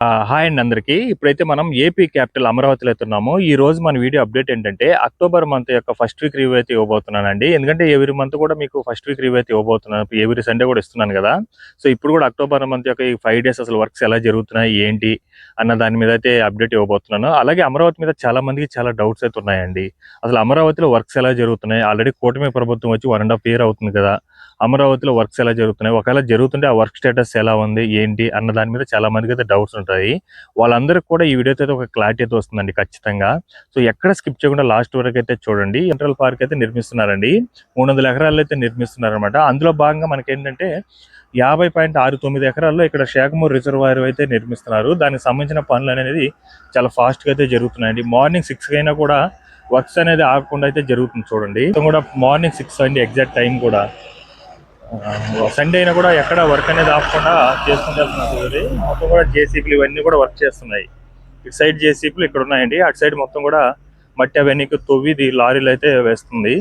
Hi అండి అందరికీ. ఇప్పుడైతే మనం ఏపీ క్యాపిటల్ అమరావతిలో అయితే ఉన్నాము. ఈ రోజు మన వీడియో అప్డేట్ ఏంటంటే అక్టోబర్ మంత్ యొక్క ఫస్ట్ వీక్ రివ్యూ అయితే ఇవ్వబోతున్నానండి. ఎందుకంటే ఎవ్రీ మంత్ కూడా మీకు ఫస్ట్ వీక్ రివ్యూ అయితే ఇవ్వబోతున్నాను. ఎవ్రీ సండే కూడా ఇస్తున్నాను కదా. సో ఇప్పుడు కూడా అక్టోబర్ మంత్ యొక్క ఈ 5 డేస్ అసలు వర్క్స్ ఎలా జరుగుతున్నాయి ఏంటి అన్న దాని మీద అయితే అప్డేట్ ఇవ్వబోతున్నాను. అలాగే అమరావతి మీద చాలా మందికి చాలా డౌట్స్ అయితే ఉన్నాయండి. అసలు అమరావతిలో వర్క్స్ ఎలా జరుగుతున్నాయి? ఆల్రెడీ కూటమి ప్రభుత్వం వచ్చి 1.5 year అవుతుంది కదా. అమరావతిలో వర్క్స్ ఎలా జరుగుతున్నాయి? ఒకవేళ జరుగుతుంటే ఆ వర్క్ స్టేటస్ ఎలా ఉంది? ఏంటి? అన్న దాని మీద చాలా మందికి అయితే డౌట్స్ ఉంటాయి. వాళ్ళందరికీ కూడా ఈ వీడియోతో అయితే ఒక క్లారిటీ అయితే వస్తుందండి ఖచ్చితంగా. సో ఎక్కడ స్కిప్ చేయకుండా లాస్ట్ వరకు అయితే చూడండి. సెంట్రల్ పార్క్ అయితే నిర్మిస్తున్నారండి. 300 ఎకరాల్లో అయితే నిర్మిస్తున్నారనమాట. అందులో భాగంగా మనకేంటంటే 50.69 ఎకరాల్లో ఇక్కడ షేక్మూర్ రిజర్వాయర్ అయితే నిర్మిస్తున్నారు. దానికి సంబంధించిన పనులు అనేది చాలా ఫాస్ట్గా అయితే జరుగుతున్నాయండి. మార్నింగ్ 6 అయినా కూడా వర్క్స్ అనేది ఆగకుండా అయితే జరుగుతుంది చూడండి. కూడా మార్నింగ్ 6 అండి ఎగ్జాక్ట్ టైం కూడా. సండే అయినా కూడా ఎక్కడ వర్క్ అనేది ఆపకుండా చేసుకుంటూ వెళ్తున్నారు. మొత్తం కూడా జేసీబీలు ఇవన్నీ కూడా వర్క్ చేస్తున్నాయి. ఇటు సైడ్ జేసీబీలు ఇక్కడ ఉన్నాయండి. అటు సైడ్ మొత్తం కూడా మట్టి అవన్నీ తవ్వి లారీలు అయితే వేస్తుంది.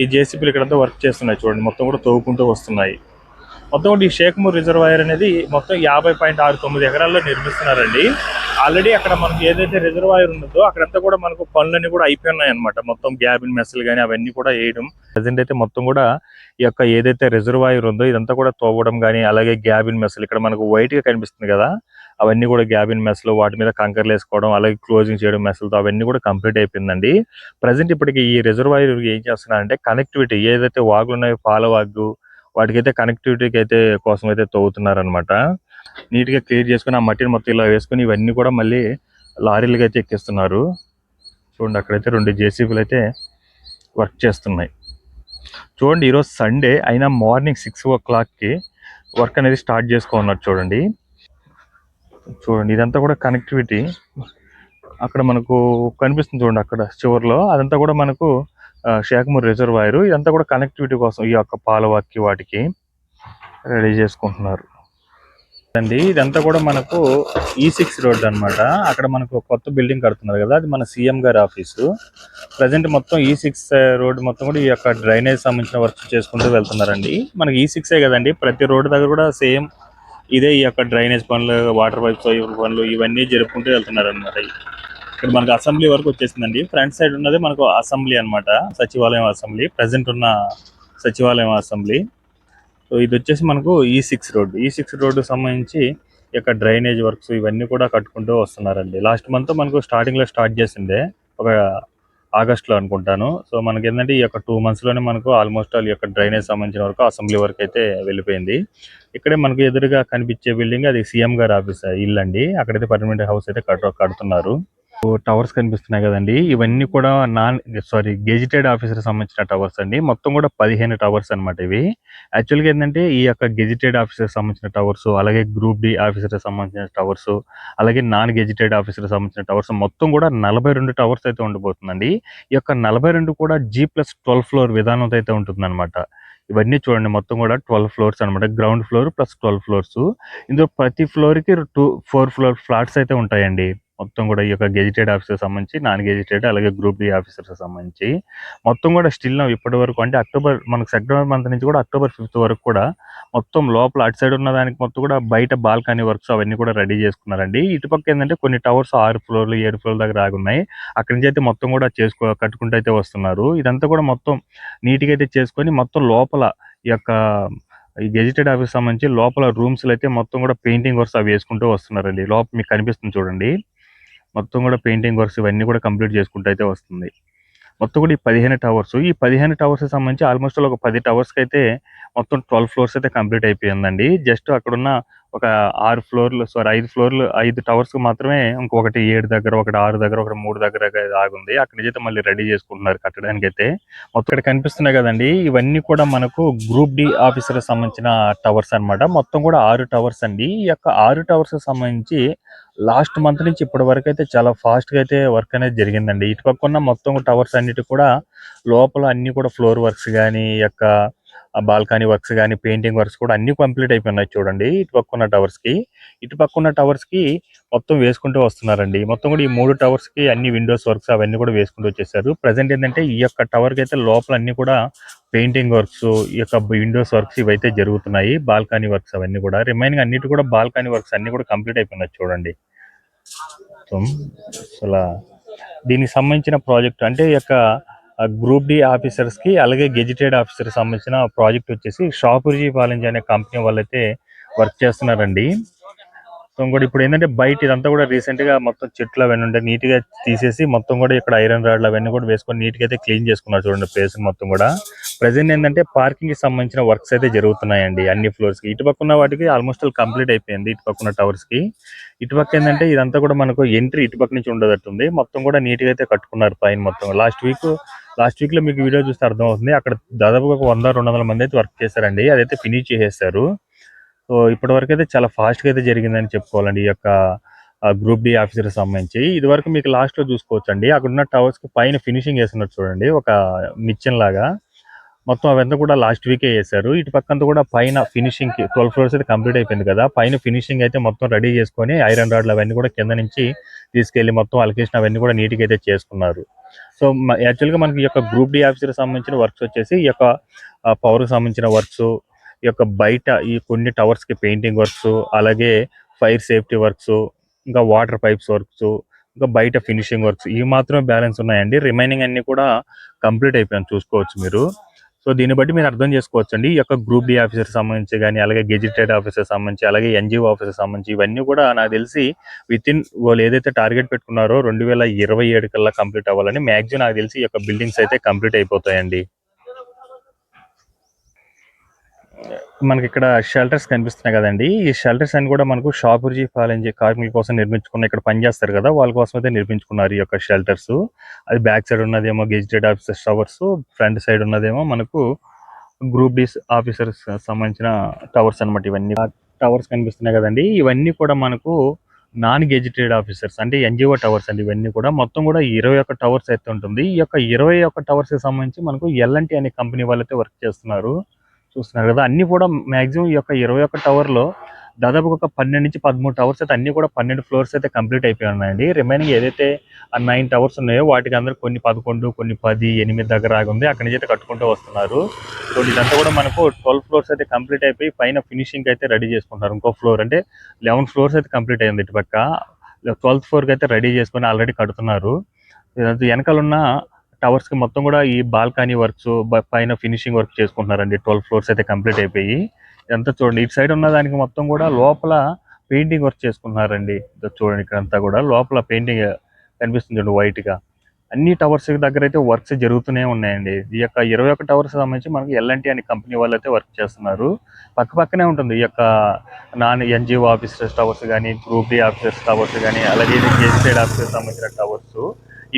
ఈ జేసీబీలు ఇక్కడంతా వర్క్ చేస్తున్నాయి చూడండి. మొత్తం కూడా తవ్వుకుంటూ వస్తున్నాయి. మొత్తం కూడా ఈ షేక్మూర్ రిజర్వాయర్ అనేది మొత్తం 50.69 ఎకరాల్లో నిర్మిస్తున్నారండి. ఆల్రెడీ అక్కడ మనకి ఏదైతే రిజర్వాయర్ ఉందో అక్కడంతా కూడా మనకు పనులన్నీ కూడా అయిపోయినాయి అనమాట. మొత్తం గ్యాబిన్ మెస్లు కానీ అవన్నీ కూడా వేయడం. ప్రజెంట్ అయితే మొత్తం కూడా ఈ యొక్క ఏదైతే రిజర్వాయర్ ఉందో ఇదంతా కూడా తవ్వడం కానీ, అలాగే గ్యాబిన్ మెస్లు ఇక్కడ మనకు వైట్ గా కనిపిస్తుంది కదా, అవన్నీ కూడా గ్యాబిన్ మెస్లు, వాటి మీద కంకర్లు వేసుకోవడం, అలాగే క్లోజింగ్ చేయడం మెస్లతో అవన్నీ కూడా కంప్లీట్ అయిపోయిందండి. ప్రజెంట్ ఇప్పటికి ఈ రిజర్వాయర్ ఏం చేస్తున్నారంటే కనెక్టివిటీ ఏదైతే వాగులు ఉన్నాయో పాలవాగు వాటికైతే కనెక్టివిటీకి అయితే కోసం అయితే తవ్వుతున్నారనమాట. నీట్ గా క్లియర్ చేసుకుని ఆ మట్టిని మొత్తం ఇలా వేసుకుని ఇవన్నీ కూడా మళ్ళీ లారీలుగా అయితే ఎక్కిస్తున్నారు. చూడండి అక్కడైతే 2 జేసీబీలు అయితే వర్క్ చేస్తున్నాయి. చూడండి ఈరోజు సండే అయినా మార్నింగ్ 6 o'clockకి వర్క్ అనేది స్టార్ట్ చేసుకున్నారు చూడండి. చూడండి ఇదంతా కూడా కనెక్టివిటీ అక్కడ మనకు కనిపిస్తుంది చూడండి. అక్కడ చివరిలో అదంతా కూడా మనకు షేక్మూర్ రిజర్వాయర్. ఇదంతా కూడా కనెక్టివిటీ కోసం ఈ యొక్క పాలవాక్కి వాటికి రెడీ చేసుకుంటున్నారు అండి. ఇదంతా కూడా మనకు E6 రోడ్ అనమాట. అక్కడ మనకు కొత్త బిల్డింగ్ కడుతున్నారు కదా, అది మన సీఎం గారి ఆఫీసు. ప్రజెంట్ మొత్తం E6 రోడ్ మొత్తం కూడా ఈ యొక్క డ్రైనేజ్ సంబంధించిన వర్క్ చేసుకుంటూ వెళ్తున్నారండి. మనకి E6 కదండి, ప్రతి రోడ్డు దగ్గర కూడా సేమ్ ఇదే ఈ యొక్క డ్రైనేజ్ పనులు, వాటర్ పైప్స్ పనులు ఇవన్నీ జరుపుకుంటూ వెళ్తున్నారు అనమాట. ఇక్కడ మనకు అసెంబ్లీ వరకు వచ్చేసిందండి. ఫ్రంట్ సైడ్ ఉన్నది మనకు అసెంబ్లీ అనమాట, సచివాలయం అసెంబ్లీ, ప్రజెంట్ ఉన్న సచివాలయం అసెంబ్లీ. సో ఇది వచ్చేసి మనకు ఈ6 రోడ్డు సంబంధించి యొక్క డ్రైనేజ్ వర్క్స్ ఇవన్నీ కూడా కట్టుకుంటూ వస్తున్నారండి. లాస్ట్ మంత్ మనకు స్టార్టింగ్ లో స్టార్ట్ చేసిందే, ఒక ఆగస్టులో అనుకుంటాను. సో మనకి ఏంటంటే ఈ యొక్క 2 months లోనే మనకు ఆల్మోస్ట్ ఆల్ యొక్క డ్రైనేజ్ సంబంధించిన వరకు అసెంబ్లీ వరకు అయితే వెళ్ళిపోయింది. ఇక్కడే మనకు ఎదురుగా కనిపించే బిల్డింగ్ అది సీఎం గారి ఆఫీస్ ఇల్లు అండి. అక్కడైతే పర్మనెంట్ హౌస్ అయితే కడుతున్నారు. టవర్స్ కనిపిస్తున్నాయి కదండి, ఇవన్నీ కూడా గెజిటెడ్ ఆఫీసర్ సంబంధించిన టవర్స్ అండి. మొత్తం కూడా 15 టవర్స్ అనమాట ఇవి. యాక్చువల్గా ఏంటంటే ఈ యొక్క గెజిటెడ్ ఆఫీసర్ సంబంధించిన టవర్స్, అలాగే గ్రూప్ డి ఆఫీసర్ సంబంధించిన టవర్స్, అలాగే నాన్ గెజిటెడ్ ఆఫీసర్ సంబంధించిన టవర్స్ మొత్తం కూడా 42 టవర్స్ అయితే ఉండబోతుందండి. ఈ యొక్క 42 కూడా G+12 ఫ్లోర్ విధానంతో అయితే ఉంటుంది అనమాట. ఇవన్నీ చూడండి మొత్తం కూడా 12 ఫ్లోర్స్ అనమాట. Ground floor plus 12 floors. ఇందులో ప్రతి ఫ్లోర్ కి 4 floor ఫ్లాట్స్ అయితే ఉంటాయండి. మొత్తం కూడా ఈ యొక్క గెజిటెడ్ ఆఫీసర్ సంబంధించి, నాన్ గెజిటెడ్, అలాగే గ్రూప్ డి ఆఫీసర్స్ సంబంధించి మొత్తం కూడా స్టిల్ ఇప్పటి వరకు అంటే మనకు సెప్టెంబర్ మంత్ నుంచి కూడా October 5th వరకు కూడా మొత్తం లోపల అటు సైడ్ ఉన్న దానికి మొత్తం కూడా బయట బాల్కనీ వర్క్స్ అవన్నీ కూడా రెడీ చేసుకున్నారండి. ఇటుపక్క ఏంటంటే కొన్ని టవర్స్ 6 floorలు 7 floorల దగ్గర ఆగున్నాయి. అక్కడి నుంచి అయితే మొత్తం కూడా కట్టుకుంటూ అయితే వస్తున్నారు. ఇదంతా కూడా మొత్తం నీట్గా అయితే చేసుకొని మొత్తం లోపల ఈ యొక్క ఈ గెజిటెడ్ ఆఫీస్ సంబంధించి లోపల రూమ్స్ అయితే మొత్తం కూడా పెయింటింగ్ వర్క్స్ అవి వేసుకుంటూ వస్తున్నారండి. లోపల మీకు కనిపిస్తుంది చూడండి, మొత్తం కూడా పెయింటింగ్ వర్క్స్ ఇవన్నీ కూడా కంప్లీట్ చేసుకుంటూ అయితే వస్తుంది. మొత్తం కూడా ఈ 15 టవర్స్, ఈ 15 టవర్స్ సంబంధించి ఆల్మోస్ట్ ఒక 10 టవర్స్కి అయితే మొత్తం 12 ఫ్లోర్స్ అయితే కంప్లీట్ అయిపోయిందండి. జస్ట్ అక్కడున్న ఒక 5 టవర్స్ మాత్రమే ఇంకొకటి 7 దగ్గర, ఒకటి 6 దగ్గర, ఒకటి 3 దగ్గర ఆగుంది. అక్కడి నుంచి అయితే మళ్ళీ రెడీ చేసుకుంటున్నారు కట్టడానికి అయితే. మొత్తం ఇక్కడ కనిపిస్తున్నాయి కదండి, ఇవన్నీ కూడా మనకు గ్రూప్ డి ఆఫీసర్ సంబంధించిన టవర్స్ అనమాట. మొత్తం కూడా 6 టవర్స్ అండి. ఈ యొక్క 6 టవర్స్ సంబంధించి లాస్ట్ మంత్ నుంచి ఇప్పటి వరకు అయితే చాలా ఫాస్ట్గా అయితే వర్క్ అనేది జరిగిందండి. ఇటు పక్క ఉన్న మొత్తం టవర్స్ అన్నిటి కూడా లోపల అన్ని కూడా ఫ్లోర్ వర్క్స్ కానీ, యొక్క ఆ బాల్కనీ వర్క్స్ గానీ, పెయింటింగ్ వర్క్స్ కూడా అన్నీ కంప్లీట్ అయిపోయినాయి చూడండి. ఇటుపక్కున్న టవర్స్‌కి. ఇటుపక్కున్న టవర్స్‌కి మొత్తం వేసుకుంటూ వస్తున్నారండి. మొత్తం కూడా ఈ 3 టవర్స్‌కి అన్ని విండోస్ వర్క్స్ అవన్నీ కూడా వేసుకుంటూ వచ్చేసారు. ప్రెజెంట్ ఏందంటే ఈ యొక్క టవర్‌కైతే లోపల అన్నీ కూడా పెయింటింగ్ వర్క్స్, ఈ యొక్క విండోస్ వర్క్స్ ఇవైతే జరుగుతున్నాయి. బాల్కనీ వర్క్స్ అవన్నీ కూడా. రిమైనింగ్ అన్నిటి కూడా బాల్కనీ వర్క్స్ అన్నీ కూడా కంప్లీట్ అయిపోయినాయి చూడండి. మొత్తం అసలా దీనికి సంబంధించిన ప్రాజెక్ట్ అంటే ఈ యొక్క గ్రూప్ డి ఆఫీసర్స్కి అలాగే గెజిటెడ్ ఆఫీసర్కి సంబంధించిన ప్రాజెక్ట్ వచ్చేసి షాపుర్జీ పాలెంజ్ అనే కంపెనీ వాళ్ళైతే వర్క్ చేస్తున్నారండి. సో ఇంకోటి ఇప్పుడు ఏంటంటే బయట ఇదంతా కూడా రీసెంట్గా మొత్తం చెట్లు అవన్నీ ఉంటే నీట్గా తీసేసి మొత్తం కూడా ఇక్కడ ఐరన్ రాడ్లు అవన్నీ కూడా వేసుకొని నీట్గా అయితే క్లీన్ చేసుకున్నారు చూడండి ప్లేస్ మొత్తం కూడా. ప్రజెంట్ ఏంటంటే పార్కింగ్ కి సంబంధించిన వర్క్స్ అయితే జరుగుతున్నాయండి అన్ని ఫ్లోర్స్ కి. ఇటుపక్క ఉన్న వాటికి ఆల్మోస్ట్ కంప్లీట్ అయిపోయింది ఇటుపక్క ఉన్న టవర్స్ కి. ఇటుపక్క ఏంటంటే ఇదంతా కూడా మనకు ఎంట్రీ ఇటుపక్క నుంచి ఉండదట్టుంది. మొత్తం కూడా నీట్ గా అయితే కట్టుకున్నారు పైన మొత్తం. లాస్ట్ వీక్ లో మీకు వీడియో చూస్తే అర్థమవుతుంది. అక్కడ దాదాపుగా ఒక 100-200 మంది అయితే వర్క్ చేశారండి. అదైతే ఫినిష్ చేసేసారు. సో ఇప్పటి వరకు అయితే చాలా ఫాస్ట్ గా అయితే జరిగిందని చెప్పుకోవాలండి ఈ యొక్క గ్రూప్ డి ఆఫీసర్ సంబంధించి. ఇది వరకు మీకు లాస్ట్ లో చూసుకోవచ్చండి. అక్కడ ఉన్న టవర్స్ కి పైన ఫినిషింగ్ వేస్తున్నారు చూడండి, ఒక నిచ్చెన లాగా. మొత్తం అవంతా కూడా లాస్ట్ వీకే చేశారు. ఇటు పక్కంతా కూడా పైన ఫినిషింగ్ కి 12 ఫ్లోర్స్ అయితే కంప్లీట్ అయిపోయింది కదా. పైన ఫినిషింగ్ అయితే మొత్తం రెడీ చేసుకొని ఐరన్ రాడ్లు అవన్నీ కూడా కింద నుంచి తీసుకెళ్లి మొత్తం అలొకేషన్ అవన్నీ కూడా నీట్గా అయితే చేసుకున్నారు. సో యాక్చువల్గా మనకి ఈ యొక్క గ్రూప్ డి ఆఫీసర్ సంబంధించిన వర్క్స్ వచ్చేసి ఈ యొక్క పవర్ కి సంబంధించిన వర్క్స్, ఈ యొక్క బయట ఈ కొన్ని టవర్స్ కి పెయింటింగ్ వర్క్స్, అలాగే ఫైర్ సేఫ్టీ వర్క్స్, ఇంకా వాటర్ పైప్స్ వర్క్స్, ఇంకా బయట ఫినిషింగ్ వర్క్స్ ఇవి మాత్రమే బ్యాలెన్స్ ఉన్నాయండి. రిమైనింగ్ అన్ని కూడా కంప్లీట్ అయిపోయాను చూసుకోవచ్చు మీరు. సో దీన్ని బట్టి మీరు అర్థం చేసుకోవచ్చు అండి. ఈ యొక్క గ్రూప్ డి ఆఫీసర్ సంబంధించి కానీ, అలాగే గెజిటెడ్ ఆఫీసర్ సంబంధించి, అలాగే ఎన్జిఓ ఆఫీసర్ సంబంధించి ఇవన్నీ కూడా నాకు తెలిసి వాళ్ళు ఏదైతే టార్గెట్ పెట్టుకున్నారో 2027 కల్లా కంప్లీట్ అవ్వాలని. మ్యాక్సిమం నాకు తెలిసి ఈ యొక్క బిల్డింగ్స్ అయితే కంప్లీట్ అయిపోతాయండి. మనకి ఇక్కడ షెల్టర్స్ కనిపిస్తున్నాయి కదండి. ఈ షెల్టర్స్ అన్ని కూడా మనకు షాపుర్జీ పాలెంజ్ కార్మికుల కోసం నిర్మించుకున్న, ఇక్కడ పనిచేస్తారు కదా వాళ్ళ కోసం అయితే నిర్మించుకున్నారు ఈ యొక్క షెల్టర్స్. అది బ్యాక్ సైడ్ ఉన్నదేమో gazetted officers towers, front side ఉన్నదేమో మనకు గ్రూప్ డి ఆఫీసర్స్ సంబంధించిన టవర్స్ అనమాట. ఇవన్నీ టవర్స్ కనిపిస్తున్నాయి కదండి. ఇవన్నీ కూడా మనకు నాన్ గెజిటెడ్ ఆఫీసర్స్ అంటే ఎన్జిఓ టవర్స్ అండి. ఇవన్నీ కూడా మొత్తం కూడా 21 టవర్స్ అయితే ఉంటుంది. ఈ యొక్క 21 టవర్స్ కి సంబంధించి మనకు ఎల్ఎన్టీ అనే కంపెనీ వాళ్ళైతే వర్క్ చేస్తున్నారు. చూస్తున్నారు కదా, అన్ని కూడా మాక్సిమం ఈ యొక్క 21 టవర్లో దాదాపు ఒక 12-13 టవర్స్ అయితే అన్ని కూడా 12 ఫ్లోర్స్ అయితే కంప్లీట్ అయిపోయి ఉన్నాయండి. రిమైనింగ్ ఏదైతే ఆ 9 టవర్స్ ఉన్నాయో వాటికి అందరూ కొన్ని 11, కొన్ని 10, 8 దగ్గర ఆగి ఉంది. అక్కడి నుంచి అయితే కట్టుకుంటూ వస్తున్నారు. సో ఇదంతా కూడా మనకు 12 ఫ్లోర్స్ అయితే కంప్లీట్ అయిపోయి పైన ఫినిషింగ్ అయితే రెడీ చేసుకుంటారు. ఇంకో ఫ్లోర్ అంటే 11 ఫ్లోర్స్ అయితే కంప్లీట్ అయింది ఇటు పక్క. 12th ఫ్లోర్కి అయితే రెడీ చేసుకొని ఆల్రెడీ కడుతున్నారు. ఇదంతా వెనకాల ఉన్న టవర్స్ కి మొత్తం కూడా ఈ బాల్కనీ వర్క్స్ పైన ఫినిషింగ్ వర్క్ చేసుకుంటున్నారండి. 12 ఫ్లోర్స్ అయితే కంప్లీట్ అయిపోయి. ఇదంతా చూడండి, ఇటు సైడ్ ఉన్న దానికి మొత్తం కూడా లోపల పెయింటింగ్ వర్క్ చేసుకుంటున్నారండి. చూడండి ఇక్కడంతా కూడా లోపల పెయింటింగ్ కనిపిస్తుంది చూడండి వైట్ గా. అన్ని టవర్స్ దగ్గర అయితే వర్క్స్ జరుగుతూనే ఉన్నాయండి. ఈ యొక్క 21 టవర్స్ సంబంధించి మనకి ఎల్ఎన్టీ అనే కంపెనీ వాళ్ళు అయితే వర్క్ చేస్తున్నారు. పక్క పక్కనే ఉంటుంది ఈ యొక్క నాన్ ఎన్జిఓ ఆఫీసర్స్ టవర్స్ కానీ, గ్రూప్ డి ఆఫీసర్స్ టవర్స్ కానీ, అలాగే గెజిటెడ్ ఆఫీసర్స్ సంబంధించిన టవర్స్.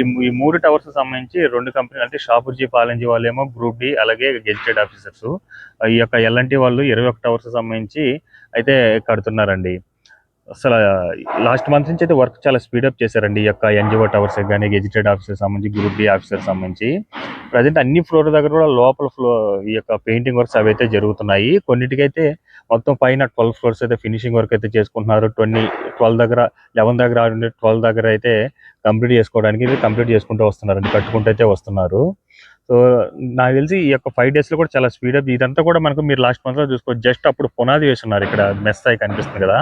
ఈ 3 టవర్స్ సంబంధించి 2 కంపెనీలు అంటే షాపుర్జీ పాలెంజీ వాళ్ళేమో గ్రూప్ డి, అలాగే గెజిటెడ్ ఆఫీసర్స్. ఈ యొక్క ఎల్ఎన్టీ వాళ్ళు 21 టవర్స్ సంబంధించి అయితే కడుతున్నారండి. అసలు లాస్ట్ మంత్ నుంచి అయితే వర్క్ చాలా స్పీడప్ చేశారండి. ఈ యొక్క ఎన్జిఓ టవర్స్ కానీ, గెజిటెడ్ ఆఫీసర్ సంబంధించి, గ్రూప్ డి ఆఫీసర్ సంబంధించి. ప్రజెంట్ అన్ని ఫ్లోర్ దగ్గర కూడా లోపల ఈ యొక్క పెయింటింగ్ వర్క్స్ అవి అయితే జరుగుతున్నాయి. కొన్నిటికైతే మొత్తం పైన 12 ఫ్లోర్స్ అయితే ఫినిషింగ్ వర్క్ అయితే చేసుకుంటున్నారు. 12 దగ్గర, 11 దగ్గర, 12 దగ్గర అయితే కంప్లీట్ చేసుకుంటూ వస్తున్నారండి, కట్టుకుంటూ అయితే వస్తున్నారు. సో నాకు తెలిసి ఈ యొక్క 5 days లో కూడా చాలా స్పీడప్. ఇదంతా కూడా మనకు మీరు లాస్ట్ మంత్ లో చూసుకోవచ్చు. జస్ట్ అప్పుడు పునాది వేస్తున్నారు. ఇక్కడ మెస్ అయి కనిపిస్తుంది కదా,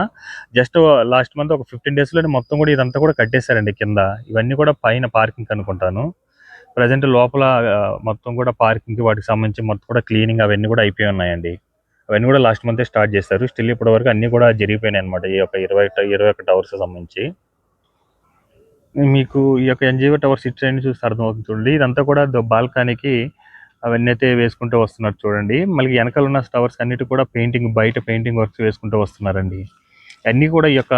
జస్ట్ లాస్ట్ మంత్ ఒక 15 days లోనే మొత్తం కూడా ఇదంతా కూడా కట్టేశారండి కింద. ఇవన్నీ కూడా పైన పార్కింగ్ అనుకుంటాను. ప్రజెంట్ లోపల మొత్తం కూడా పార్కింగ్ వాటికి సంబంధించి మొత్తం కూడా క్లీనింగ్ అవన్నీ కూడా అయిపోయి ఉన్నాయండి. అవన్నీ కూడా లాస్ట్ మంతే స్టార్ట్ చేస్తారు. స్టిల్ ఇప్పటి వరకు అన్ని కూడా జరిగిపోయినాయి అనమాట ఈ యొక్క 21 టవర్స్ సంబంధించి. మీకు ఈ యొక్క ఎన్జిఓ టవర్స్ ఇటు సైడ్ చూస్తే అర్థమవుతుంది చూడండి. ఇదంతా కూడా బాల్కనీకి అవన్నీ అయితే వేసుకుంటూ వస్తున్నారు చూడండి. మళ్ళీ వెనకాల ఉన్న టవర్స్ అన్నిటి కూడా బయట పెయింటింగ్ వర్క్స్ వేసుకుంటూ వస్తున్నారండి. అన్నీ కూడా ఈ యొక్క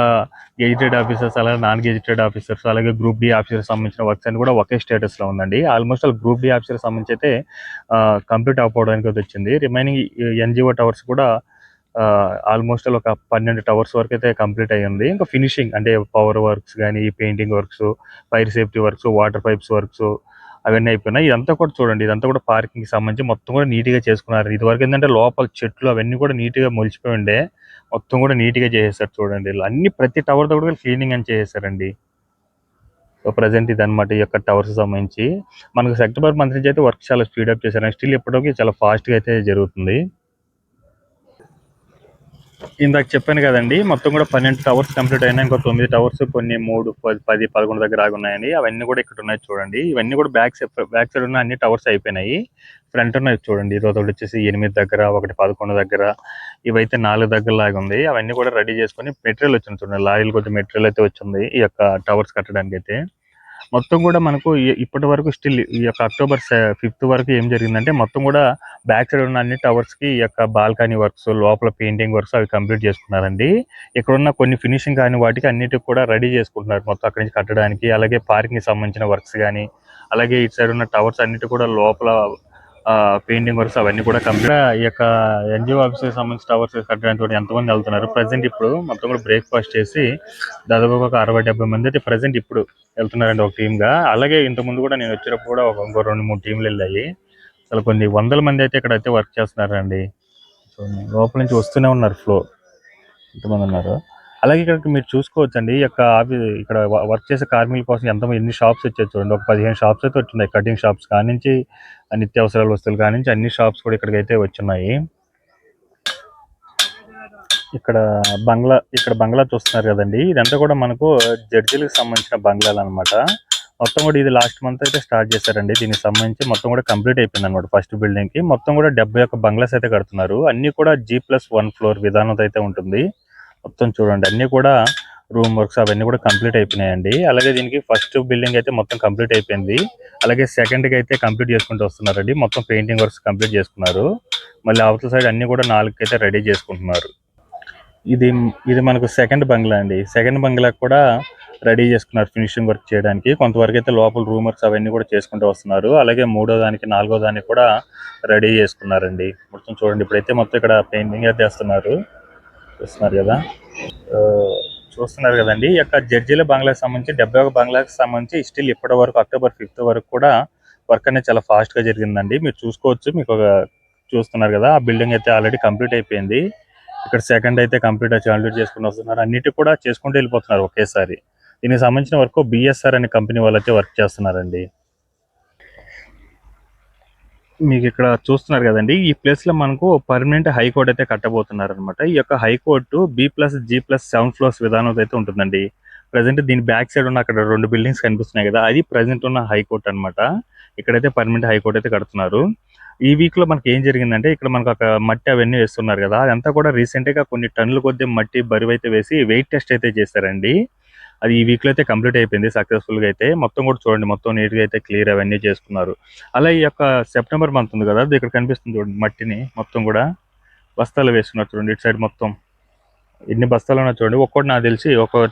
గెజిటెడ్ ఆఫీసర్స్, అలాగే నాన్ గెజిటెడ్ ఆఫీసర్స్, అలాగే గ్రూప్ డి ఆఫీసర్ సంబంధించిన వర్క్స్ అన్ని కూడా ఒకే స్టేటస్ లో ఉందండి. ఆల్మోస్ట్ గ్రూప్ డి ఆఫీసర్ సంబంధించి అయితే కంప్లీట్ అవ్వడానికి అయితే వచ్చింది. రిమైనింగ్ ఎన్జిఓ టవర్స్ కూడా ఆల్మోస్ట్ ఒక 12 టవర్స్ వరకు అయితే కంప్లీట్ అయ్యింది. ఇంకా ఫినిషింగ్ అంటే పవర్ వర్క్స్ కానీ, painting works, fire safety works, water pipes works, అవన్నీ అయిపోయినాయి. ఇదంతా కూడా చూడండి, ఇదంతా కూడా పార్కింగ్‌కి సంబంధించి మొత్తం కూడా నీట్‌గా చేసుకున్నారు. ఇదివరకు ఏంటంటే లోపల చెట్లు అవన్నీ కూడా నీట్‌గా మొలిచిపోయి ఉండే. మొత్తం కూడా నీట్‌గా చేసేసారు చూడండి. ఇలా అన్ని ప్రతి టవర్‌తో కూడా క్లీనింగ్ అని చేసేసారండి. సో, ప్రెజెంట్ ఇదనమాట ఈ యొక్క టవర్స్‌కి సంబంధించి. మనకు సెప్టెంబర్ మంత్ నుంచి అయితే వర్క్ చాలా స్పీడప్ చేశారు. స్టిల్ ఇప్పటికి చాలా ఫాస్ట్‌గా అయితే జరుగుతుంది. ఇందాక చెప్పాను కదండీ! మొత్తం కూడా 12 టవర్స్ కంప్లీట్ అయినాయి. ఇంకో 9 టవర్స్ కొన్ని 3, 10, 11 దగ్గర ఆగున్నాయండి. అవన్నీ కూడా ఇక్కడ ఉన్నాయి చూడండి. ఇవన్నీ కూడా బ్యాక్ సైడ్ ఉన్న అన్ని టవర్స్ అయిపోయినాయి. ఫ్రంట్ ఉన్నాయి చూడండి. ఇదొకటొచ్చేసి 8 దగ్గర, ఒకటి 11 దగ్గర, ఇవైతే 4 దగ్గర లాగుంది. అవన్నీ కూడా రెడీ చేసుకొని మెటీరియల్ వచ్చింది చూడండి. లారీలు కొద్ది మెటీరియల్ అయితే వచ్చింది. ఈ యొక్క టవర్స్ కట్టడానికైతే. మొత్తం కూడా మనకు ఇప్పటి వరకు స్టిల్ ఈ యొక్క అక్టోబర్ 5th వరకు ఏం జరిగిందంటే మొత్తం కూడా బ్యాక్ సైడ్ ఉన్న అన్ని టవర్స్‌కి ఈ యొక్క బాల్కనీ వర్క్స్, లోపల పెయింటింగ్ వర్క్స్ అవి కంప్లీట్ చేసుకున్నారండి. ఇక్కడున్న కొన్ని ఫినిషింగ్ కాని వాటికి అన్నిటికి కూడా రెడీ చేసుకుంటున్నారు. మొత్తం అక్కడి నుంచి కట్టడానికి. అలాగే పార్కింగ్‌కి సంబంధించిన వర్క్స్ గాని, అలాగే ఇటు సైడ్ ఉన్న టవర్స్ అన్నిటి కూడా లోపల పెయింటింగ్ వర్క్స్ అవన్నీ కూడా కంప్లీట్. ఈ యొక్క ఎన్‌జీఓ ఆఫీస్‌కి సంబంధించిన టవర్స్ కట్టడానికి కూడా ఎంతమంది వెళ్తున్నారు. ప్రెజెంట్ ఇప్పుడు మొత్తం కూడా బ్రేక్‌ఫాస్ట్ చేసి దాదాపుగా ఒక 60, 70 మంది అయితే ప్రెజెంట్ ఇప్పుడు వెళ్తున్నారండి ఒక టీమ్‌గా. అలాగే ఇంతకుముందు కూడా నేను వచ్చేటప్పుడు కూడా ఇంకో 2, 3 టీమ్‌లు వెళ్ళాయి. అసలు కొన్ని వందల మంది అయితే ఇక్కడైతే వర్క్ చేస్తున్నారండి. చూడండి లోపల నుంచి వస్తూనే ఉన్నారు ఫ్లో. ఎంతమంది ఉన్నారు. అలాగే ఇక్కడ మీరు చూసుకోవచ్చండి. ఈ యొక్క ఇక్కడ వర్క్ చేసే కార్మికుల కోసం ఎన్ని షాప్స్ వచ్చాయి చూడండి. ఒక 15 షాప్స్ అయితే వచ్చున్నాయి. కటింగ్ షాప్స్ కానించి, నిత్యావసరాల వస్తువులు కానించి అన్ని షాప్స్ కూడా ఇక్కడికైతే వచ్చున్నాయి. ఇక్కడ బంగ్లా చూస్తున్నారు కదండి. ఇదంతా కూడా మనకు జడ్జీలకు సంబంధించిన బంగ్లాలు అనమాట. మొత్తం కూడా ఇది లాస్ట్ మంత్ అయితే స్టార్ట్ చేశారండి. దీనికి సంబంధించి మొత్తం కూడా కంప్లీట్ అయిపోయింది అనమాట. ఫస్ట్ బిల్డింగ్ కి మొత్తం కూడా 71 బంగ్లాస్ అయితే కడుతున్నారు. అన్ని కూడా G+1 ఫ్లోర్ విధానంతో అయితే ఉంటుంది. మొత్తం చూడండి అన్ని కూడా రూమ్ వర్క్స్ అవన్నీ కూడా కంప్లీట్ అయిపోయినాయండి. అలాగే దీనికి ఫస్ట్ బిల్డింగ్ అయితే మొత్తం కంప్లీట్ అయిపోయింది. అలాగే సెకండ్ కి అయితే కంప్లీట్ చేసుకుంటూ వస్తున్నారండి. మొత్తం పెయింటింగ్ వర్క్స్ కంప్లీట్ చేసుకున్నారు. మళ్ళీ అవతల సైడ్ అన్ని కూడా 4 అయితే రెడీ చేసుకుంటున్నారు. ఇది ఇది మనకు సెకండ్ బంగ్లా అండి. సెకండ్ బంగ్లా కూడా రెడీ చేసుకున్నారు ఫినిషింగ్ వర్క్ చేయడానికి. కొంతవరకు అయితే లోపల రూమర్స్ అవన్నీ కూడా చేసుకుంటూ వస్తున్నారు. అలాగే మూడో దానికి, నాలుగో దానికి కూడా రెడీ చేసుకున్నారండి. మొత్తం చూడండి ఇప్పుడైతే మొత్తం ఇక్కడ పెయింటింగ్ అయితే వేస్తున్నారు. చూస్తున్నారు కదా. చూస్తున్నారు కదండి. ఈ యొక్క జడ్జీల బంగ్లాకి సంబంధించి 71 బంగ్లాకి సంబంధించి స్టిల్ ఇప్పటి వరకు అక్టోబర్ 5th వరకు కూడా వర్క్ అనేది చాలా ఫాస్ట్ గా జరిగిందండి. మీరు చూసుకోవచ్చు. మీకు చూస్తున్నారు కదా. ఆ బిల్డింగ్ అయితే ఆల్రెడీ కంప్లీట్ అయిపోయింది. ఇక్కడ సెకండ్ అయితే కంప్లీట్ చేసుకుని వస్తున్నారు. అన్నిటి కూడా చేసుకుంటూ వెళ్ళిపోతున్నారు ఒకేసారి. దీనికి సంబంధించిన వర్క్ బిఎస్ఆర్ అనే కంపెనీ వాళ్ళు అయితే వర్క్ చేస్తున్నారండి. మీకు ఇక్కడ చూస్తున్నారు కదండి. ఈ ప్లేస్ లో మనకు పర్మనెంట్ హైకోర్టు అయితే కట్టబోతున్నారు అనమాట. ఈ యొక్క హైకోర్టు B+G+7 ఫ్లోర్స్ విధానం అయితే ఉంటుందండి. ప్రజెంట్ దీని బ్యాక్ సైడ్ ఉన్న అక్కడ 2 బిల్డింగ్స్ కనిపిస్తున్నాయి కదా. అది ప్రజెంట్ ఉన్న హైకోర్టు అనమాట. ఇక్కడైతే పర్మనెంట్ హైకోర్టు అయితే కడుతున్నారు. ఈ వీక్ లో మనకి ఏం జరిగిందంటే ఇక్కడ మనకు ఒక మట్టి అవన్నీ వేస్తున్నారు కదా. అదంతా కూడా రీసెంట్ గా కొన్ని టన్నుల కొద్ది మట్టి బరువు అయితే వేసి వెయిట్ టెస్ట్ అయితే చేశారండి. అది ఈ వీక్ లో అయితే కంప్లీట్ అయిపోయింది సక్సెస్ఫుల్ గా అయితే. మొత్తం కూడా చూడండి మొత్తం నీట్ గా అయితే క్లియర్ అవన్నీ చేసుకున్నారు. అలా ఈ యొక్క సెప్టెంబర్ మంత్ ఉంది కదా, అది ఇక్కడ కనిపిస్తుంది చూడండి. మట్టిని మొత్తం కూడా బస్తాలు వేస్తున్నారు చూడండి. ఇటు సైడ్ మొత్తం ఎన్ని బస్తాలు ఉన్నా చూడండి. ఒక్కోటి నాకు తెలిసి ఒక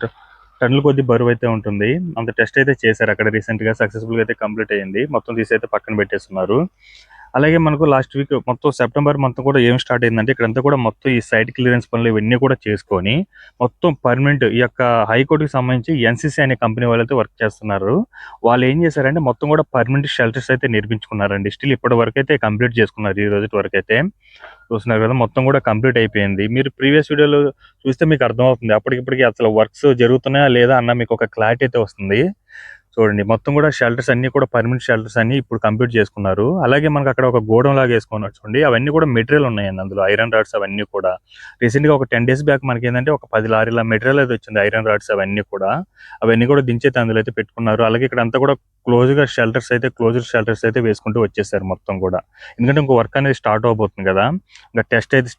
టన్నుల కొద్ది బరువు అయితే ఉంటుంది. అంత టెస్ట్ అయితే చేశారు అక్కడ రీసెంట్ గా. సక్సెస్ఫుల్ గా అయితే కంప్లీట్ అయ్యింది. మొత్తం తీసి అయితే పక్కన పెట్టేస్తున్నారు. అలాగే మనకు లాస్ట్ వీక్ మొత్తం సెప్టెంబర్ మంత్ కూడా ఏం స్టార్ట్ అయిందంటే ఇక్కడంతా కూడా మొత్తం ఈ సైట్ క్లియరెన్స్ పనులు ఇవన్నీ కూడా చేసుకొని మొత్తం పర్మనెంట్ ఈ యొక్క హైకోర్టుకి సంబంధించి ఎన్సీసీ అనే కంపెనీ వాళ్ళైతే వర్క్ చేస్తున్నారు. వాళ్ళు ఏం చేశారంటే మొత్తం కూడా పర్మనెంట్ షెల్టర్స్ అయితే నిర్మించుకున్నారండి. స్టిల్ ఇప్పటి వరకు అయితే కంప్లీట్ చేసుకున్నారు. ఈ రోజు వరకు అయితే చూస్తున్నారు కదా. మొత్తం కూడా కంప్లీట్ అయిపోయింది. మీరు ప్రీవియస్ వీడియోలో చూస్తే మీకు అర్థమవుతుంది. అప్పటికిప్పటికి అసలు వర్క్స్ జరుగుతున్నాయా లేదా అన్న మీకు ఒక క్లారిటీ అయితే వస్తుంది. చూడండి మొత్తం కూడా షెల్టర్స్ అన్ని కూడా పర్మనెంట్ షెల్టర్స్ అన్ని ఇప్పుడు కంప్లీట్ చేసుకున్నారు. అలాగే మనకు అక్కడ ఒక గోడౌన్ లాగా వేసుకున్నారు చూడండి. అవన్నీ కూడా మెటీరియల్ ఉన్నాయండి అందులో. ఐరన్ రాడ్స్ అవన్నీ కూడా రీసెంట్ గా ఒక 10 days బ్యాక్ మనకి ఏంటంటే ఒక 10 లారీల మెటీరియల్ అయితే వచ్చింది. ఐరన్ రాడ్స్ అవన్నీ కూడా దించైతే అందులో అయితే పెట్టుకున్నారు. అలాగే ఇక్కడ అంతా కూడా క్లోజ్డ్ షెల్టర్స్ అయితే వేసుకుంటూ వచ్చేసారు మొత్తం కూడా. ఎందుకంటే ఇంకో వర్క్ అనేది స్టార్ట్ అవబోతుంది కదా. ఇంకా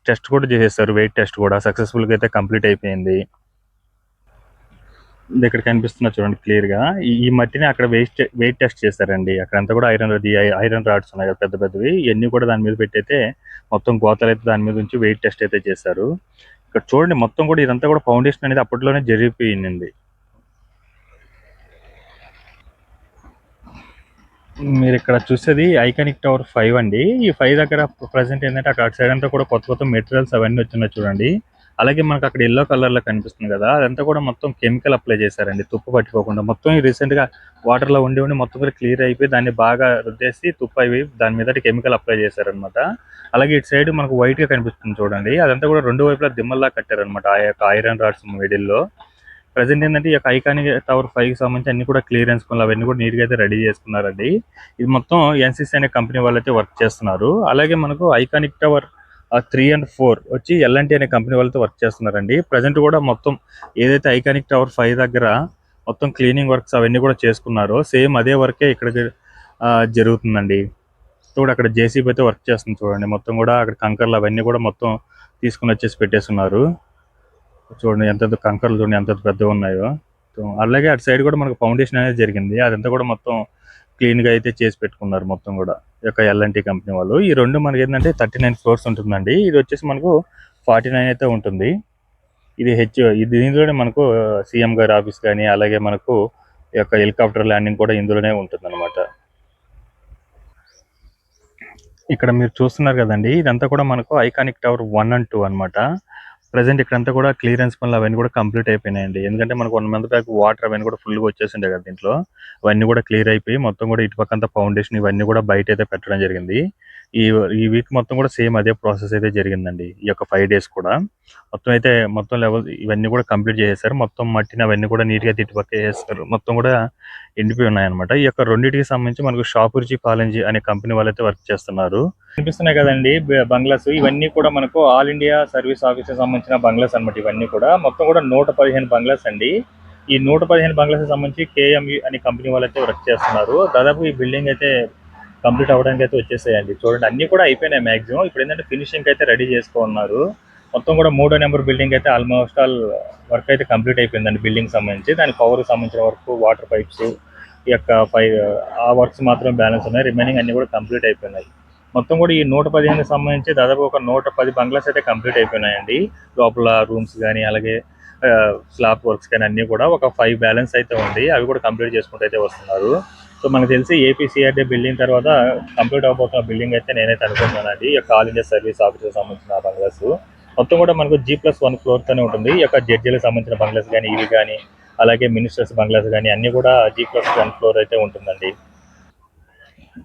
టెస్ట్ కూడా చేసేసారు. వెయిట్ టెస్ట్ కూడా సక్సెస్ఫుల్ గా అయితే కంప్లీట్ అయిపోయింది. ఇక్కడ కనిపిస్తున్నా చూడండి క్లియర్ గా. ఈ మట్టిని అక్కడ వెయిట్ టెస్ట్ చేశారండి. అక్కడంతా కూడా ఐరన్ రాడ్స్ ఉన్నాయి కదా పెద్ద పెద్దవి. ఇవన్నీ కూడా దాని మీద పెట్టయితే మొత్తం గోతలు అయితే దాని మీద నుంచి వెయిట్ టెస్ట్ అయితే చేశారు. ఇక్కడ చూడండి మొత్తం కూడా ఇదంతా కూడా ఫౌండేషన్ అనేది అప్పట్లోనే జరిగిపోయింది. మీరు ఇక్కడ చూసేది ఐకానిక్ టవర్ 5 అండి. ఈ 5 దగ్గర ప్రెసెంట్ ఏంటంటే అక్కడ సైడ్ అంతా కూడా కొత్త మెటీరియల్స్ అవన్నీ వచ్చినాయి చూడండి. అలాగే మనకు అక్కడ ఎల్లో కలర్ లో కనిపిస్తుంది కదా, అదంతా కూడా మొత్తం కెమికల్ అప్లై చేశారండి తుప్పు పట్టుకోకుండా. మొత్తం రీసెంట్ గా వాటర్ లో ఉండి మొత్తం కూడా క్లియర్ అయిపోయి దాన్ని బాగా రుద్దేసి తుప్పు అవి దాని మీద కెమికల్ అప్లై చేశారనమాట. అలాగే ఇటు సైడ్ మనకు వైట్ గా కనిపిస్తుంది చూడండి, అదంతా కూడా రెండు వైపులా దిమ్మల్లా కట్టారనమాట ఆ యొక్క ఐరన్ రాడ్స్ మిడిల్ లో. ప్రజెంట్ ఏంటంటే ఈ యొక్క ఐకానిక్ టవర్ 5 కి సంబంధించి అన్ని కూడా క్లియరెన్స్ పనులు అవన్నీ కూడా నీట్ గా అయితే రెడీ చేసుకున్నారండి. ఇది మొత్తం ఎన్సిసి అనే కంపెనీ వాళ్ళు అయితే వర్క్ చేస్తున్నారు. అలాగే మనకు ఐకానిక్ టవర్ 3 and 4 వచ్చి ఎల్ఎన్టీ అనే కంపెనీ వాళ్ళతో వర్క్ చేస్తున్నారండి. ప్రజెంట్ కూడా మొత్తం ఏదైతే ఐకానిక్ టవర్ 5 దగ్గర మొత్తం క్లీనింగ్ వర్క్స్ అవన్నీ కూడా చేసుకున్నారో సేమ్ అదే వర్కే ఇక్కడ జరుగుతుందండి. కూడా అక్కడ జేసీబీ అయితే వర్క్ చేస్తుంది చూడండి. మొత్తం కూడా అక్కడ కంకర్లు అవన్నీ కూడా మొత్తం తీసుకుని వచ్చేసి పెట్టేస్తున్నారు. చూడండి ఎంత కంకర్లు చూడండి ఎంత పెద్దగా ఉన్నాయో. అలాగే అటు సైడ్ కూడా మనకు ఫౌండేషన్ అనేది జరిగింది, అదంతా కూడా మొత్తం క్లీన్ గా అయితే చేసి పెట్టుకున్నారు మొత్తం కూడా ఈ యొక్క ఎల్ఎన్టీ కంపెనీ వాళ్ళు. ఈ రెండు మనకి ఏంటంటే 39 floors ఉంటుందండి. ఇది వచ్చేసి మనకు 49 అయితే ఉంటుంది. ఇది దీనిలోనే మనకు సీఎం గారి ఆఫీస్ కానీ అలాగే మనకు ఈ యొక్క హెలికాప్టర్ ల్యాండింగ్ కూడా ఇందులోనే ఉంటుంది అనమాట. ఇక్కడ మీరు చూస్తున్నారు కదండి, ఇదంతా కూడా మనకు ఐకానిక్ టవర్ 1 and 2 అనమాట. ప్రజెంట్ ఇక్కడంతా కూడా క్లియరెన్స్ పనులు అవన్నీ కూడా కంప్లీట్ అయిపోయినాయండి. ఎందుకంటే మనకు 1 month బ్యాక్ వాటర్ అవన్నీ కూడా ఫుల్గా వచ్చేసిండే కదా దీంట్లో. అవన్నీ కూడా క్లియర్ అయిపోయి మొత్తం కూడా ఇటు పక్కంతా ఫౌండేషన్ ఇవన్నీ కూడా బయట అయితే పెట్టడం జరిగింది. ఈ వీక్ మొత్తం కూడా సేమ్ అదే ప్రాసెస్ అయితే జరిగిందండి. ఈ యొక్క 5 days కూడా మొత్తం లెవెల్ ఇవన్నీ కూడా కంప్లీట్ చేసేసారు. మొత్తం మట్టిని అవన్నీ కూడా నీట్ గా ఇటు పక్క వేసేస్తారు. మొత్తం కూడా ఎండిపోయి ఉన్నాయన్నమాట. ఈ యొక్క రెండింటికి సంబంధించి మనకు షాపుర్జీ పాలెంజీ అనే కంపెనీ వాళ్ళైతే వర్క్ చేస్తున్నారు. కనిపిస్తున్నాయి కదండి బంగ్లాస్, ఇవన్నీ కూడా మనకు ఆల్ ఇండియా సర్వీస్ ఆఫీస్ సంబంధించిన బంగ్లాస్ అనమాట. ఇవన్నీ కూడా మొత్తం కూడా 115 బంగ్లాస్ అండి. ఈ 115 బంగ్లాస్ సంబంధించి కేఎంఈ అనే కంపెనీ వాళ్ళైతే వర్క్ చేస్తున్నారు. దాదాపు ఈ బిల్డింగ్ అయితే కంప్లీట్ అవ్వడానికి అయితే వచ్చేసాయండి. చూడండి అన్ని కూడా అయిపోయినాయి మాక్సిమం. ఇప్పుడు ఏంటంటే ఫినిషింగ్ అయితే రెడీ చేసుకున్నారు. మొత్తం కూడా 3వ నెంబర్ బిల్డింగ్ అయితే ఆల్మోస్ట్ ఆల్ వర్క్ అయితే కంప్లీట్ అయిపోయిందండి. బిల్డింగ్ సంబంధించి దాని పవర్ సంబంధించిన వర్క్, వాటర్ పైప్స్, ఈ యొక్క ఆ వర్క్స్ మాత్రం బ్యాలెన్స్ ఉన్నాయి. రిమైనింగ్ అన్ని కూడా కంప్లీట్ అయిపోయినాయి. మొత్తం కూడా ఈ 115 సంబంధించి దాదాపు ఒక 110 బంగ్లాస్ అయితే కంప్లీట్ అయిపోయినాయండి. లోపల రూమ్స్ కానీ అలాగే స్లాబ్ వర్క్స్ కానీ అన్ని కూడా ఒక 5 బ్యాలెన్స్ అయితే ఉంది. అవి కూడా కంప్లీట్ చేసుకుంటూ అయితే వస్తున్నారు. సో మనకు తెలిసి ఏపీసీఆర్డీ బిల్డింగ్ తర్వాత కంప్లీట్ అవబోతున్న బిల్డింగ్ అయితే నేనైతే అనుకుంటున్నానండి. ఈ యొక్క ఆల్ ఇండియా సర్వీస్ ఆఫీస్కి సంబంధించిన బంగ్లాస్ మొత్తం కూడా మనకు G+1 ఫ్లోర్ తోనే ఉంటుంది. ఈ యొక్క జడ్జీలకు సంబంధించిన బంగ్లాస్ కానీ ఇవి కానీ అలాగే మినిస్టర్స్ బంగ్లాస్ కానీ అన్ని కూడా G+1 ఫ్లోర్ అయితే ఉంటుందండి.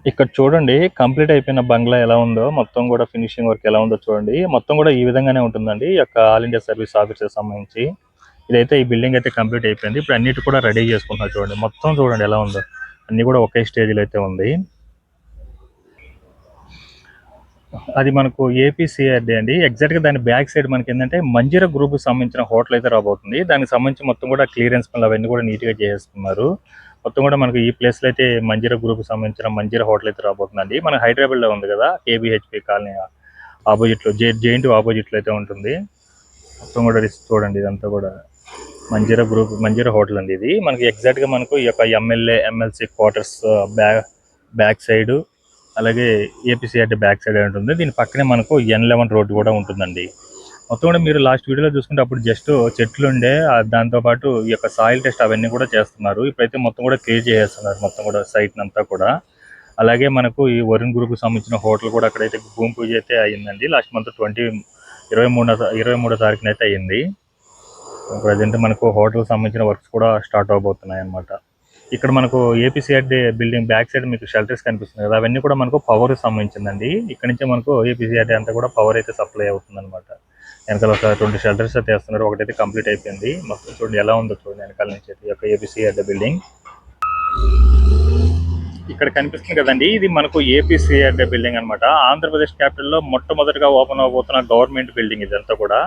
ఇక్కడ చూడండి కంప్లీట్ అయిపోయిన బంగ్లా ఎలా ఉందో, మొత్తం కూడా ఫినిషింగ్ వర్క్ ఎలా ఉందో చూడండి. మొత్తం కూడా ఈ విధంగానే ఉంటుందండి ఈ యొక్క ఆల్ ఇండియా సర్వీస్ ఆఫీసర్ సంబంధించి. ఇదైతే ఈ బిల్డింగ్ అయితే కంప్లీట్ అయిపోయింది. ఇప్పుడు అన్నిటి కూడా రెడీ చేసుకుంటున్నారు చూడండి. మొత్తం చూడండి ఎలా ఉందో, అన్ని కూడా ఒకే స్టేజ్లో అయితే ఉంది. అది మనకు ఏపీసీఆర్డీ అండి. ఎగ్జాక్ట్గా దాని బ్యాక్ సైడ్ మనకి ఏంటంటే మంజీరా గ్రూప్కి సంబంధించిన హోటల్ అయితే రాబోతుంది. దానికి సంబంధించి మొత్తం కూడా క్లియరెన్స్ పనులు అవన్నీ కూడా నీట్గా చేసేసుకున్నారు. మొత్తం కూడా మనకు ఈ ప్లేస్లో అయితే మంజీరా గ్రూప్కి సంబంధించిన మంజీరా హోటల్ అయితే రాబోతుందండి. మన హైదరాబాద్లో ఉంది కదా కేబీహెచ్పి కాలనీ ఆపోజిట్లో జేఎన్టీ ఆపోజిట్లో అయితే ఉంటుంది. మొత్తం కూడా చూడండి ఇదంతా కూడా మంజీరా హోటల్ అండి. ఇది మనకి ఎగ్జాక్ట్గా మనకు ఈ యొక్క MLA MLC quarters back side అలాగే ఏపీసీఆర్డీ బ్యాక్ సైడ్ ఉంటుంది. దీని పక్కనే మనకు N11 రోడ్డు కూడా ఉంటుందండి. మొత్తం కూడా మీరు లాస్ట్ వీడియోలో చూసుకుంటే అప్పుడు జస్ట్ చెట్లు ఉండే, దాంతోపాటు ఈ యొక్క సాయిల్ టెస్ట్ అవన్నీ కూడా చేస్తున్నారు. ఇప్పుడైతే మొత్తం కూడా క్లియర్ చేసేస్తున్నారు మొత్తం కూడా సైట్ అంతా కూడా. అలాగే మనకు ఈ వరుణ్ గ్రూప్కి సంబంధించిన హోటల్ కూడా అక్కడైతే భూమి పూజ అయితే అయ్యిందండి. లాస్ట్ మంత్ 23వ తారీఖున అయితే అయ్యింది. ప్రజెంట్ మనకు హోటల్ సంబంధించిన వర్క్స్ కూడా స్టార్ట్ అవబోతున్నాయి అన్నమాట. ఇక్కడ మనకు ఏపీసీఆర్డీ బిల్డింగ్ బ్యాక్ సైడ్ మీకు షెల్టర్స్ కనిపిస్తుంది కదా, అవన్నీ కూడా మనకు పవర్ సంబంధించిందండి. ఇక్కడ నుంచి మనకు ఏపీసీఆర్డీ అంతా కూడా పవర్ అయితే సప్లై అవుతుంది అనమాట. వెనకాల ఒక 2 షెల్టర్స్ అయితే వేస్తున్నారు. ఒకటైతే కంప్లీట్ అయిపోయింది. మొత్తం చూడండి ఎలా ఉందో చూడండి వెనకాల నుంచి అయితే ఈ యొక్క ఏపీసీఆర్డీ బిల్డింగ్. ఇక్కడ కనిపిస్తుంది కదండి, ఇది మనకు ఏపీసీఆర్డీ బిల్డింగ్ అనమాట. ఆంధ్రప్రదేశ్ క్యాపిటల్లో మొట్టమొదటిగా ఓపెన్ అవబోతున్న గవర్నమెంట్ బిల్డింగ్ ఇదంతా కూడా.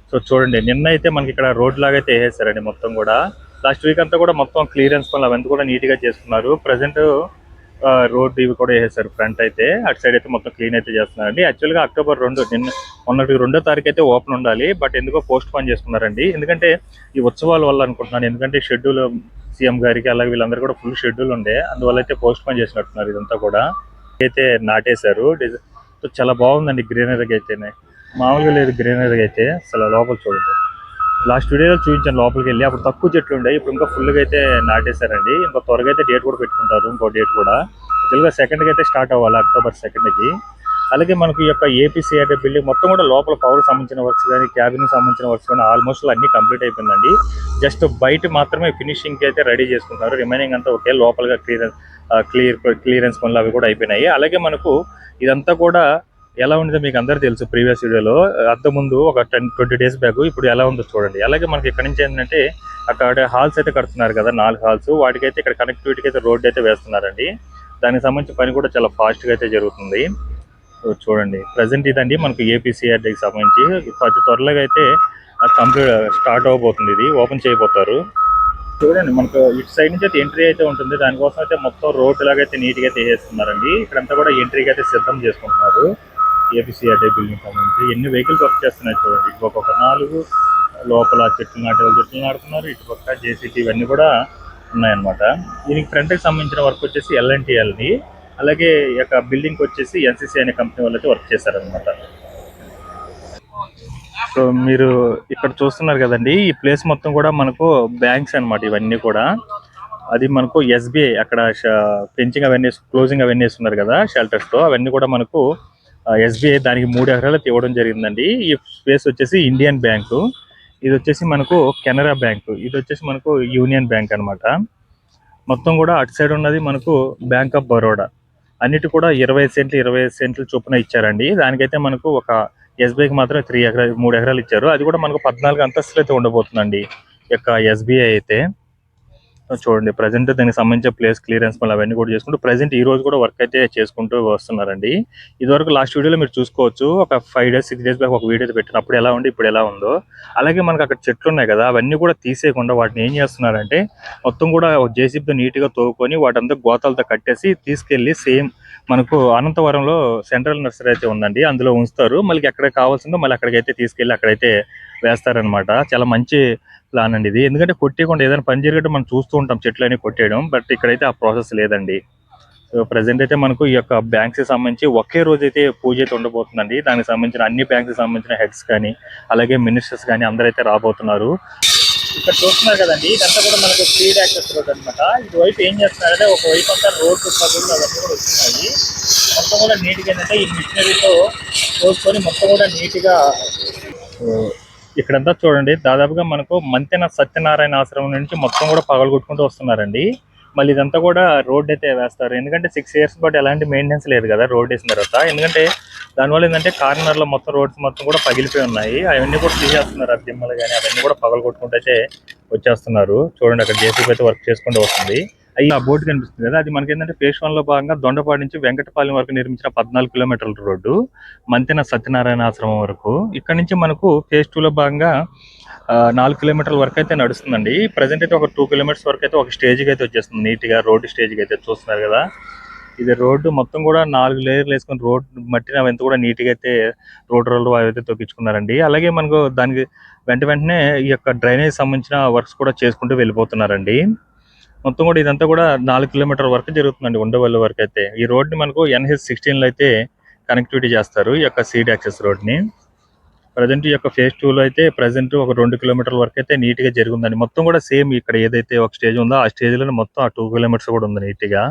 సో చూడండి నిన్న అయితే మనకి ఇక్కడ రోడ్ లాగా అయితే వేసేసారండి. మొత్తం కూడా లాస్ట్ వీక్ అంతా కూడా మొత్తం క్లియరెన్స్ పనులు అవన్నీ కూడా నీట్గా చేసుకున్నారు. ప్రజెంట్ రోడ్ ఇవి కూడా వేసేసారు. ఫ్రంట్ అయితే అటు సైడ్ అయితే మొత్తం క్లీన్ అయితే చేస్తున్నారండి. యాక్చువల్గా October 2 మొన్నటి 2వ తారీఖు అయితే ఓపెన్ ఉండాలి, బట్ ఎందుకో పోస్ట్ పోన్ చేసుకున్నారండి. ఎందుకంటే ఈ ఉత్సవాల వల్ల అనుకుంటున్నాను. ఎందుకంటే షెడ్యూల్ సీఎం గారికి అలాగే వీళ్ళందరూ కూడా ఫుల్ షెడ్యూల్ ఉండే, అందువల్ల అయితే పోస్ట్ పోన్ చేసినట్టున్నారు. ఇదంతా కూడా అయితే నాటేశారు. చాలా బాగుందండి గ్రీనరీగా అయితేనే, మామూలుగా లేదు గ్రీనరీగా అయితే. అసలు లోపల చూడండి, లాస్ట్ వీడియోలో చూపించాను లోపలికి వెళ్ళి. అప్పుడు తక్కువ చెట్లు ఉండే, ఇప్పుడు ఇంకా ఫుల్గా అయితే నాటేశారండి. ఇంకా త్వరగా అయితే డేట్ కూడా పెట్టుకుంటారు, ఇంకో డేట్ కూడా. యాక్చువల్గా 2కి అయితే స్టార్ట్ అవ్వాలి, October 2కి. అలాగే మనకు ఈ యొక్క ఏపీసీఆర్డీ బిల్డింగ్ మొత్తం కూడా లోపల పవర్ సంబంధించిన వర్క్స్ కానీ క్యాబిన్ సంబంధించిన వర్క్స్ కానీ ఆల్మోస్ట్ అన్ని కంప్లీట్ అయిపోయిందండి. జస్ట్ బయట మాత్రమే ఫినిషింగ్కి అయితే రెడీ చేసుకుంటున్నారు. రిమైనింగ్ అంతా ఓకే. లోపలగా క్లియరెన్స్ పనులు అవి కూడా అయిపోయినాయి. అలాగే మనకు ఇదంతా కూడా ఎలా ఉండదో మీకు అందరూ తెలుసు. ప్రీవియస్ వీడియోలో ముందు ఒక 10-20 డేస్ బ్యాక్ ఇప్పుడు ఎలా ఉందో చూడండి. అలాగే మనకి ఇక్కడ నుంచి ఏంటంటే అక్కడ హాల్స్ అయితే కడుతున్నారు కదా, 4 హాల్స్. వాటికైతే ఇక్కడ కనెక్టివిటీకి అయితే రోడ్ అయితే వేస్తున్నారండి. దానికి సంబంధించిన పని కూడా చాలా ఫాస్ట్గా అయితే జరుగుతుంది. చూడండి ప్రజెంట్ ఇదండి మనకు ఏపీసీఆర్డీకి సంబంధించి కొంచెం త్వరలో అయితే కంప్లీట్ స్టార్ట్ అవబోతుంది. ఇది ఓపెన్ చేయబోతారు. చూడండి మనకు ఇటు సైడ్ నుంచి అయితే ఎంట్రీ అయితే ఉంటుంది. దానికోసం అయితే మొత్తం రోడ్ లాగా అయితే నీట్గా అయితే వేసేస్తున్నారండి. ఇక్కడంతా కూడా ఎంట్రీకి అయితే సిద్ధం చేసుకుంటున్నారు. ఏపీసీఆర్డీ బిల్డింగ్ సంబంధించి ఎన్ని వెహికల్స్ వర్క్ చేస్తున్నాయి చూడండి. ఒక్కొక్క 4 లోపల చెట్లు నాటుతున్నారు. ఇటు పక్క జేసీబీ ఇవన్నీ కూడా ఉన్నాయన్నమాట. దీనికి ఫ్రంట్కి సంబంధించిన వర్క్ వచ్చేసి ఎల్ఎన్టీఎల్ని, అలాగే ఈ యొక్క బిల్డింగ్ వచ్చేసి ఎన్సీసీ అనే కంపెనీ వాళ్ళు అయితే వర్క్ చేశారనమాట. సో మీరు ఇక్కడ చూస్తున్నారు కదండి, ఈ ప్లేస్ మొత్తం కూడా మనకు బ్యాంక్స్ అన్నమాట. ఇవన్నీ కూడా అది మనకు ఎస్బీఐ అక్కడ పెంచింగ్ అవన్నీ క్లోజింగ్ అవన్నీ ఉన్నారు కదా షెల్టర్స్తో, అవన్నీ కూడా మనకు ఎస్బీఐ దానికి 3 ఎకరాలు ఇవ్వడం జరిగిందండి. ఈ ప్లేస్ వచ్చేసి ఇండియన్ బ్యాంకు, ఇది వచ్చేసి మనకు కెనరా బ్యాంకు, ఇది వచ్చేసి మనకు యూనియన్ బ్యాంక్ అన్నమాట. మొత్తం కూడా అటు సైడ్ ఉన్నది మనకు బ్యాంక్ ఆఫ్ బరోడా. అన్నిటి కూడా 25 సెంట్లు చొప్పున ఇచ్చారండి. దానికైతే మనకు ఒక ఎస్బీఐకి మాత్రం 3 ఎకరాలు ఇచ్చారు. అది కూడా మనకు 14 అంతస్తులు అయితే ఉండబోతుందండి యొక్క ఎస్బీఐ అయితే. చూడండి ప్రజెంట్ దానికి సంబంధించిన ప్లేస్ క్లియరెన్స్ మళ్ళీ అవన్నీ కూడా చేసుకుంటూ ప్రజెంట్ ఈ రోజు కూడా వర్క్ అయితే చేసుకుంటూ వస్తున్నారండి. ఇదివరకు లాస్ట్ వీడియోలో మీరు చూసుకోవచ్చు, ఒక 5 డేస్ 6 డేస్ బ్యాక్ ఒక వీడియో అయితే పెట్టినప్పుడు ఎలా ఉంది ఇప్పుడు ఎలా ఉందో. అలాగే మనకు అక్కడ చెట్లు ఉన్నాయి కదా, అవన్నీ కూడా తీసేయకుండా వాటిని ఏం చేస్తున్నారంటే మొత్తం కూడా జేసీబీతో నీట్గా తోవుకొని వాటంతా గోతాలతో కట్టేసి తీసుకెళ్లి సేమ్ మనకు అనంతవరంలో సెంట్రల్ నర్సరీ అయితే ఉందండి, అందులో ఉంచుతారు. మళ్ళీ ఎక్కడ కావాల్సిందో మళ్ళీ అక్కడికైతే తీసుకెళ్ళి అక్కడైతే వేస్తారనమాట. చాలా మంచి ప్లాన్ అండి ఇది. ఎందుకంటే కొట్టేయకుండా ఏదైనా పని జరిగేట్టు మనం చూస్తూ ఉంటాం చెట్లు అని కొట్టేయడం, బట్ ఇక్కడైతే ఆ ప్రాసెస్ లేదండి. సో ప్రజెంట్ అయితే మనకు ఈ యొక్క బ్యాంక్స్కి సంబంధించి ఒకే రోజు అయితే పూజ అయితే ఉండబోతుందండి. దానికి సంబంధించిన అన్ని బ్యాంక్కి సంబంధించిన హెడ్స్ కానీ అలాగే మినిస్టర్స్ కానీ అందరైతే రాబోతున్నారు. ఇక్కడ చూస్తున్నారు కదండి, ఇదంతా కూడా మనకు స్పీడ్ యాక్సెస్ రోడ్ అనమాట. ఇటువైపు ఏం చేస్తున్నారంటే ఒకవైపు అంతా రోడ్డు పగుళ్ళు అవన్నీ కూడా వస్తున్నాయి. మొత్తం కూడా నీట్గా ఏంటంటే ఈ మిషనరీతో పోసుకొని మొత్తం కూడా నీట్గా ఇక్కడంతా చూడండి. దాదాపుగా మనకు మంతెన సత్యనారాయణ ఆశ్రమం నుంచి మొత్తం కూడా పగలగొట్టుకుంటూ వస్తున్నారండి. మళ్ళీ ఇదంతా కూడా రోడ్ అయితే వేస్తారు. ఎందుకంటే 6 ఇయర్స్ బట్ ఎలాంటి మెయింటెనెన్స్ లేదు కదా రోడ్ వేసిన తర్వాత. ఎందుకంటే దానివల్ల ఏంటంటే కార్నర్లో మొత్తం రోడ్స్ మొత్తం కూడా పగిలిపోయి ఉన్నాయి. అవన్నీ కూడా తీసేస్తున్నారు. ఆ దిమ్మలు కానీ అవన్నీ కూడా పగలగొట్టుకుంటూ అయితే వచ్చేస్తున్నారు. చూడండి అక్కడ జేసీబీ అయితే వర్క్ చేసుకుంటూ వస్తుంది. ఆ బోర్డు కనిపిస్తుంది కదా, అది మనకి ఏంటంటే ఫేజ్ 1లో భాగంగా దొండపాడు నుంచి వెంకటపాలెం వరకు నిర్మించిన 14 కిలోమీటర్ల రోడ్డు మంతెన సత్యనారాయణ ఆశ్రమం వరకు. ఇక్కడ నుంచి మనకు ఫేజ్ 2లో భాగంగా 4 కిలోమీటర్ల వరకు అయితే నడుస్తుందండి. ప్రజెంట్ అయితే ఒక 2 కిలోమీటర్స్ వరకు అయితే ఒక స్టేజ్కి అయితే వచ్చేస్తుంది నీట్గా రోడ్డు స్టేజ్కి అయితే. చూస్తున్నారు కదా, ఇది రోడ్డు మొత్తం కూడా 4 లేయర్లు వేసుకుని రోడ్ మట్టిని అవంతా కూడా నీట్గా అయితే రోడ్లు అయితే తొక్కించుకున్నారండి. అలాగే మనకు దానికి వెంటనే ఈ యొక్క డ్రైనేజ్ సంబంధించిన వర్క్స్ కూడా చేసుకుంటూ వెళ్ళిపోతున్నారండి. మొత్తం కూడా ఇదంతా కూడా 4 కిలోమీటర్ల వరకు జరుగుతుందండి ఉండవల్లి వరకు అయితే. ఈ రోడ్ని మనకు NH16లో అయితే కనెక్టివిటీ చేస్తారు, ఈ యొక్క సీడ్ యాక్సెస్ రోడ్ని. ప్రజెంట్ ఈ యొక్క ఫేజ్ 2లో అయితే ప్రజెంట్ ఒక 2 కిలోమీటర్ల వరకు అయితే నీట్గా జరిగిందండి. మొత్తం కూడా సేమ్ ఇక్కడ ఏదైతే ఒక స్టేజ్ ఉందో ఆ స్టేజ్లో మొత్తం ఆ 2 కిలోమీటర్స్ కూడా ఉంది నీట్గా.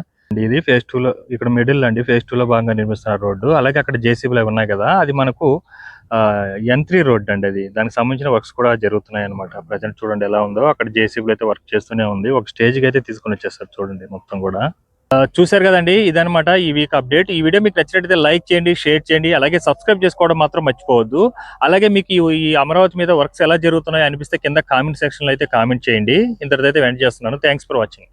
ఇది ఫేజ్ 2లో ఇక్కడ మిడిల్ అండి, ఫేజ్ 2లో భాగంగా నిర్మిస్తున్నారు రోడ్డు. అలాగే అక్కడ జేసీబీలు ఉన్నాయి కదా, అది మనకు N3 రోడ్ అండి. అది దానికి సంబంధించిన వర్క్స్ కూడా జరుగుతున్నాయి అనమాట. ప్రజెంట్ చూడండి ఎలా ఉందో, అక్కడ జేసీబీలు అయితే వర్క్ చేస్తూనే ఉంది. ఒక స్టేజ్కి అయితే తీసుకుని వచ్చేస్తారు చూడండి మొత్తం కూడా. చూసారు కదండి, ఇదనమాట ఈ వీక్ అప్డేట్. ఈ వీడియో మీకు నచ్చినట్లయితే లైక్ చేయండి, షేర్ చేయండి, అలాగే సబ్స్క్రైబ్ చేసుకోవడం మాత్రం మర్చిపోవద్దు. అలాగే మీకు ఈ అమరావతి మీద వర్క్స్ ఎలా జరుగుతున్నాయో అనిపిస్తే కింద కామెంట్ సెక్షన్లో అయితే కామెంట్ చేయండి. ఇంతటిదైతే వెంట చేస్తున్నాను. Thanks for watching.